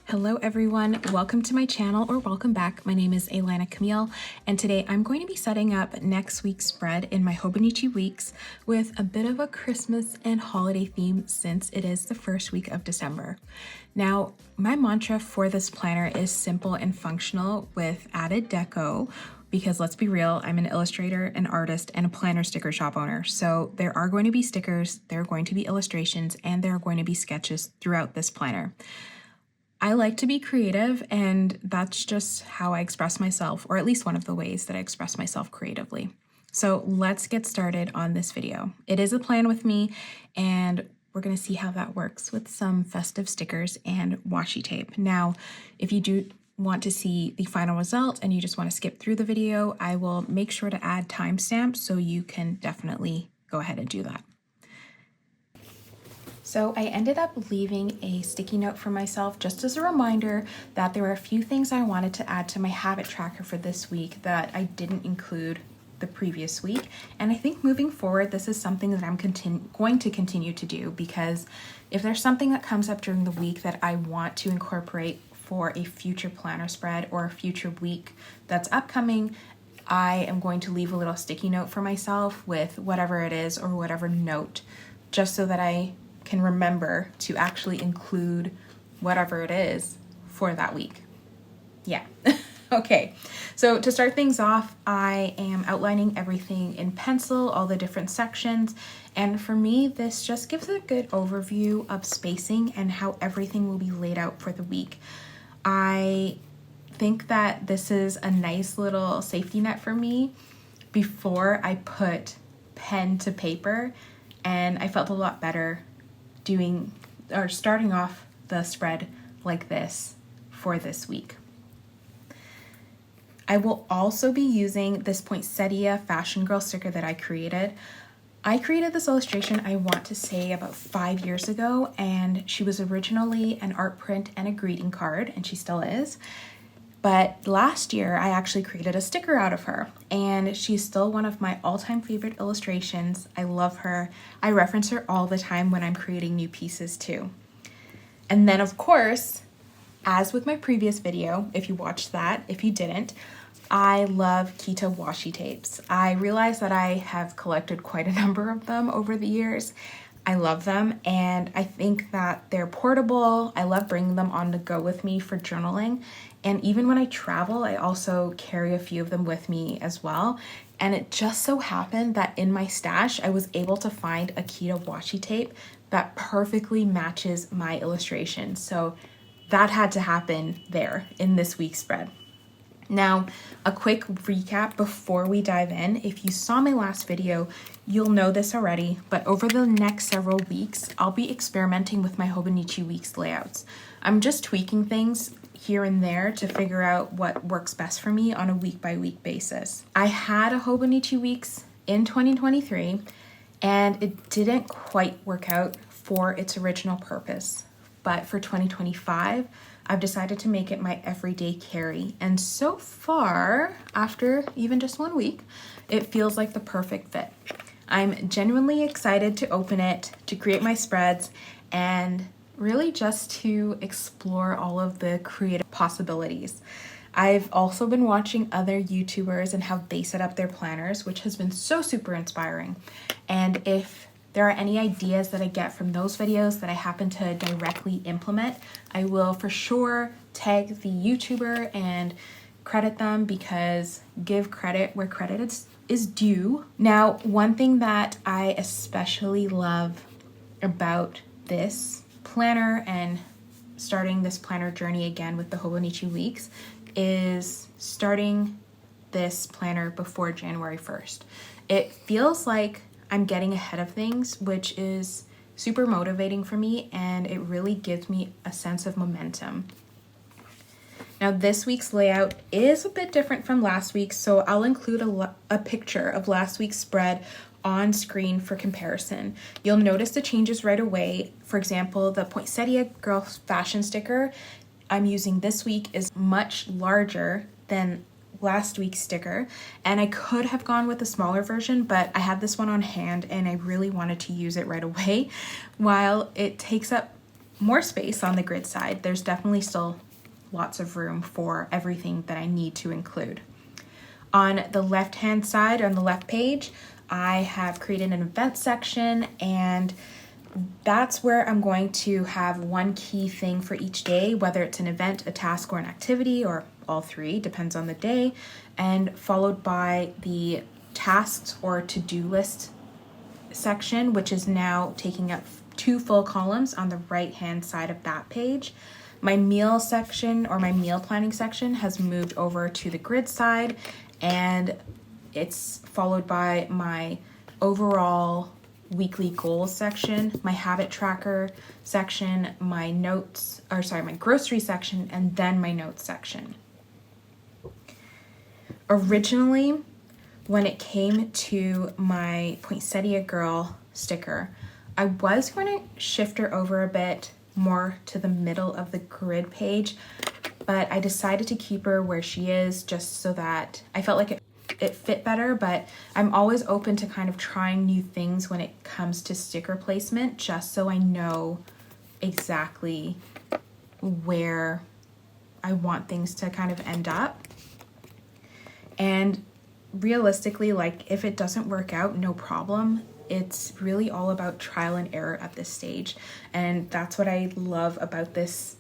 Hello everyone, welcome to my channel or welcome back. My name is Élana Camille and today I'm going to be setting up next week's spread in my Hobonichi Weeks with a bit of a Christmas and holiday theme since it is the first week of December. Now, my mantra for this planner is simple and functional with added deco because let's be real, I'm an illustrator, an artist, and a planner sticker shop owner. So there are going to be stickers, there are going to be illustrations, and there are going to be sketches throughout this planner. I like to be creative, and that's just how I express myself, or at least one of the ways that I express myself creatively. So let's get started on this video. It is a plan with me, and we're going to see how that works with some festive stickers and washi tape. Now, if you do want to see the final result and you just want to skip through the video, I will make sure to add timestamps so you can definitely go ahead and do that. So I ended up leaving a sticky note for myself just as a reminder that there were a few things I wanted to add to my habit tracker for this week that I didn't include the previous week. And I think moving forward, this is something that I'm going to continue to do, because if there's something that comes up during the week that I want to incorporate for a future planner spread or a future week that's upcoming, I am going to leave a little sticky note for myself with whatever it is or whatever note, just so that I can remember to actually include whatever it is for that week. Yeah. Okay, so to start things off, I am outlining everything in pencil, all the different sections, and for me, this just gives a good overview of spacing and how everything will be laid out for the week. I think that this is a nice little safety net for me before I put pen to paper, and I felt a lot better starting off the spread like this for this week. I will also be using this poinsettia fashion girl sticker that I created. I created this illustration, I want to say about 5 years ago, and she was originally an art print and a greeting card, and she still is. But last year, I actually created a sticker out of her, and she's still one of my all-time favorite illustrations. I love her. I reference her all the time when I'm creating new pieces too. And then, of course, as with my previous video, if you watched that, if you didn't, I love Kita washi tapes. I realize that I have collected quite a number of them over the years. I love them, and I think that they're portable. I love bringing them on the go with me for journaling. And even when I travel, I also carry a few of them with me as well. And it just so happened that in my stash, I was able to find a Kita washi tape that perfectly matches my illustration. So that had to happen there in this week's spread. Now, a quick recap before we dive in. If you saw my last video, you'll know this already, but over the next several weeks, I'll be experimenting with my Hobonichi Weeks layouts. I'm just tweaking things here and there to figure out what works best for me on a week-by-week basis. I had a Hobonichi Weeks in 2023, and it didn't quite work out for its original purpose. But for 2025, I've decided to make it my everyday carry. And so far, after even just 1 week, it feels like the perfect fit. I'm genuinely excited to open it, to create my spreads, and really just to explore all of the creative possibilities. I've also been watching other YouTubers and how they set up their planners, which has been so super inspiring. And if there are any ideas that I get from those videos that I happen to directly implement, I will for sure tag the YouTuber and credit them, because give credit where credit is due. Now, one thing that I especially love about this planner and starting this planner journey again with the Hobonichi Weeks is starting this planner before January 1st. It feels like I'm getting ahead of things, which is super motivating for me, and it really gives me a sense of momentum. Now, this week's layout is a bit different from last week's, so I'll include a picture of last week's spread on screen for comparison. You'll notice the changes right away. For example, the poinsettia girl fashion sticker I'm using this week is much larger than last week's sticker, and I could have gone with a smaller version, but I had this one on hand and I really wanted to use it right away. While it takes up more space on the grid side. There's definitely still lots of room for everything that I need to include. On the left-hand side, on the left page, I have created an event section, and that's where I'm going to have one key thing for each day, whether it's an event, a task, or an activity, or all three, depends on the day, and followed by the tasks or to-do list section, which is now taking up 2 full columns on the right-hand side of that page. My meal section, or my meal planning section, has moved over to the grid side, and it's followed by my overall weekly goals section, my habit tracker section, my grocery section, and then my notes section. Originally, when it came to my Poinsettia Girl sticker, I was going to shift her over a bit more to the middle of the grid page, but I decided to keep her where she is just so that I felt like it fit better. But I'm always open to kind of trying new things when it comes to sticker placement, just so I know exactly where I want things to kind of end up. And realistically, like, if it doesn't work out, no problem. It's really all about trial and error at this stage. And that's what I love about this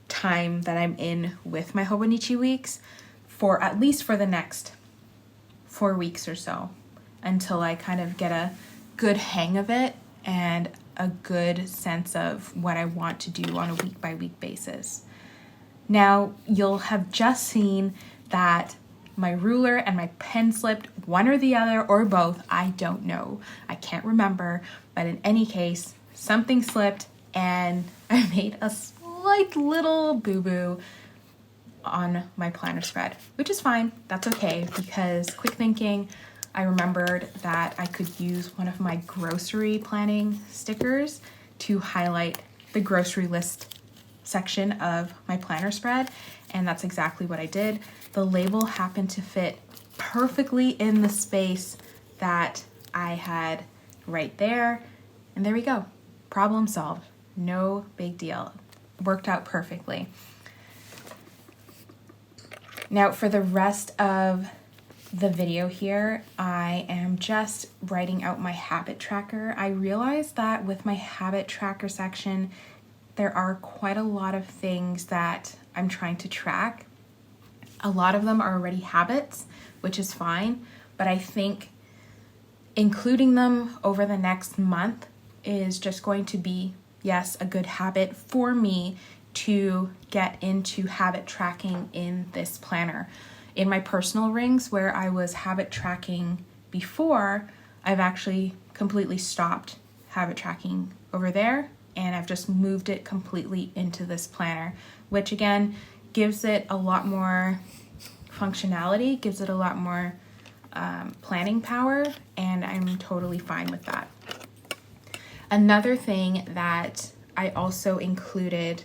time that I'm in with my Hobonichi Weeks, for at least for the next 4 weeks or so, until I kind of get a good hang of it and a good sense of what I want to do on a week by week basis. Now, you'll have just seen that my ruler and my pen slipped, one or the other, or both. I don't know. I can't remember. But in any case, something slipped and I made a slight little boo-boo on my planner spread, which is fine. That's okay, because quick thinking, I remembered that I could use one of my grocery planning stickers to highlight the grocery list section of my planner spread, and that's exactly what I did. The label happened to fit perfectly in the space that I had right there, and there we go. Problem solved. No big deal. Worked out perfectly. Now for the rest of the video here, I am just writing out my habit tracker. I realized that with my habit tracker section, there are quite a lot of things that I'm trying to track. A lot of them are already habits, which is fine, but I think including them over the next month is just going to be, yes, a good habit for me to get into habit tracking in this planner. In my personal rings, where I was habit tracking before, I've actually completely stopped habit tracking over there, and I've just moved it completely into this planner, which again gives it a lot more functionality, gives it a lot more planning power, and I'm totally fine with that. Another thing that I also included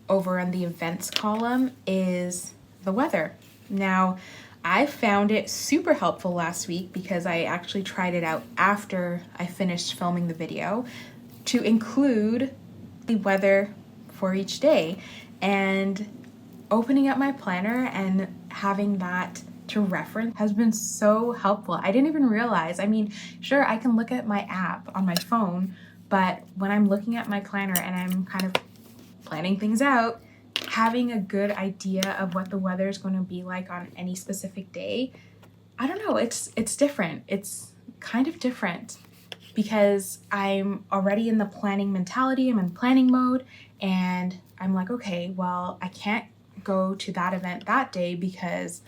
over on the events column is the weather. Now, I found it super helpful last week because I actually tried it out after I finished filming the video to include the weather for each day, and opening up my planner and having that to reference has been so helpful. I didn't even realize. I mean, sure, I can look at my app on my phone, but when I'm looking at my planner and I'm kind of planning things out, having a good idea of what the weather is going to be like on any specific day, I don't know, it's different. It's kind of different because I'm already in the planning mentality. I'm in planning mode, and I'm like, okay, well, I can't go to that event that day because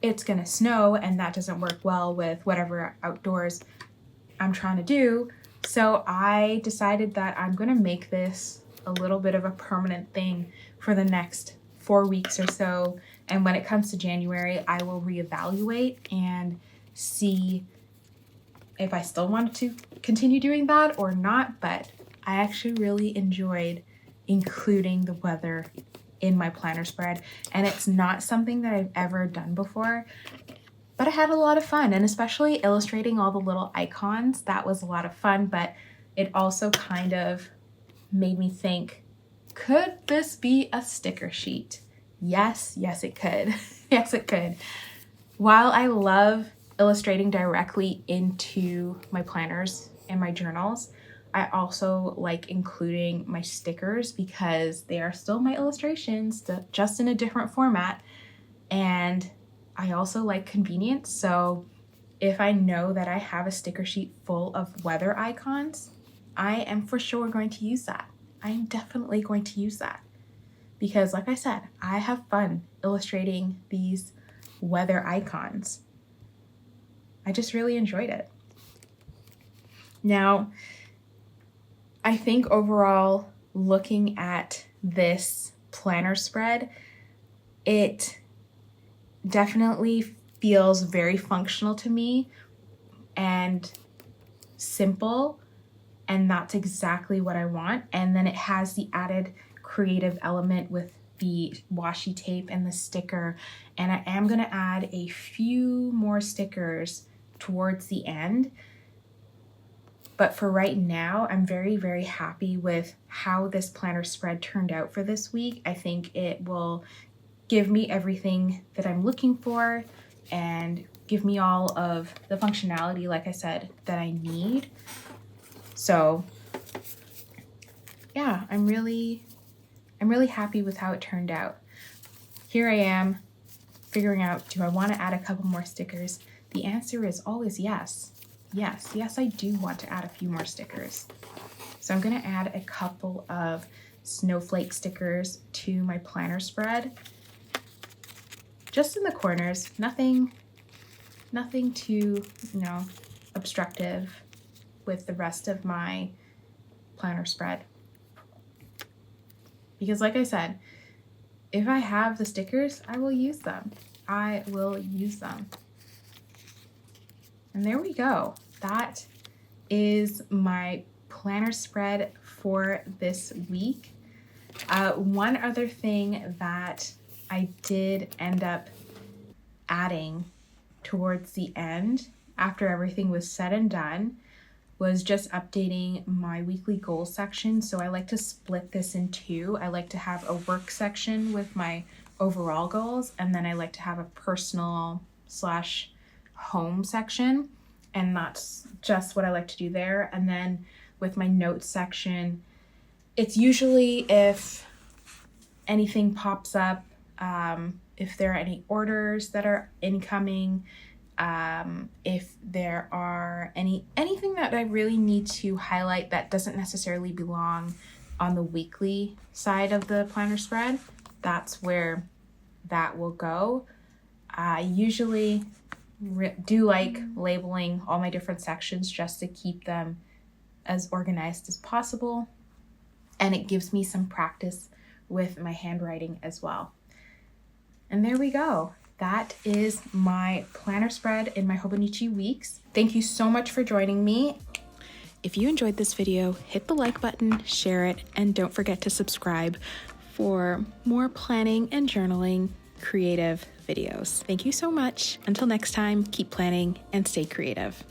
it's gonna snow, and that doesn't work well with whatever outdoors I'm trying to do. So I decided that I'm gonna make this a little bit of a permanent thing for the next 4 weeks or so. And when it comes to January, I will reevaluate and see if I still wanted to continue doing that or not. But I actually really enjoyed including the weather in my planner spread, and it's not something that I've ever done before, but I had a lot of fun, and especially illustrating all the little icons, that was a lot of fun. But it also kind of made me think, could this be a sticker sheet? Yes, it could. Yes, it could. While I love illustrating directly into my planners and my journals, I also like including my stickers because they are still my illustrations, just in a different format. And I also like convenience. So if I know that I have a sticker sheet full of weather icons, I am for sure going to use that. I am definitely going to use that because, like I said, I have fun illustrating these weather icons. I just really enjoyed it. Now, I think overall, looking at this planner spread, it definitely feels very functional to me and simple, and that's exactly what I want. And then it has the added creative element with the washi tape and the sticker, and I am going to add a few more stickers towards the end. But for right now, I'm very, very happy with how this planner spread turned out for this week. I think it will give me everything that I'm looking for and give me all of the functionality, like I said, that I need. So yeah, I'm really happy with how it turned out. Here I am figuring out, do I want to add a couple more stickers? The answer is always yes. Yes, I do want to add a few more stickers. So I'm going to add a couple of snowflake stickers to my planner spread. Just in the corners, nothing too, obstructive with the rest of my planner spread. Because like I said, if I have the stickers, I will use them. And there we go. That is my planner spread for this week. One other thing that I did end up adding towards the end, after everything was said and done, was just updating my weekly goals section. So I like to split this in two. I like to have a work section with my overall goals, and then I like to have a personal / home section, and that's just what I like to do there. And then with my notes section, it's usually if anything pops up, if there are any orders that are incoming, if there are anything that I really need to highlight that doesn't necessarily belong on the weekly side of the planner spread, that's where that will go. I usually do like labeling all my different sections just to keep them as organized as possible, and it gives me some practice with my handwriting as well. And there we go. That is my planner spread in my Hobonichi Weeks. Thank you so much for joining me. If you enjoyed this video, hit the like button, share it, and don't forget to subscribe for more planning and journaling creative videos. Thank you so much. Until next time, keep planning and stay creative.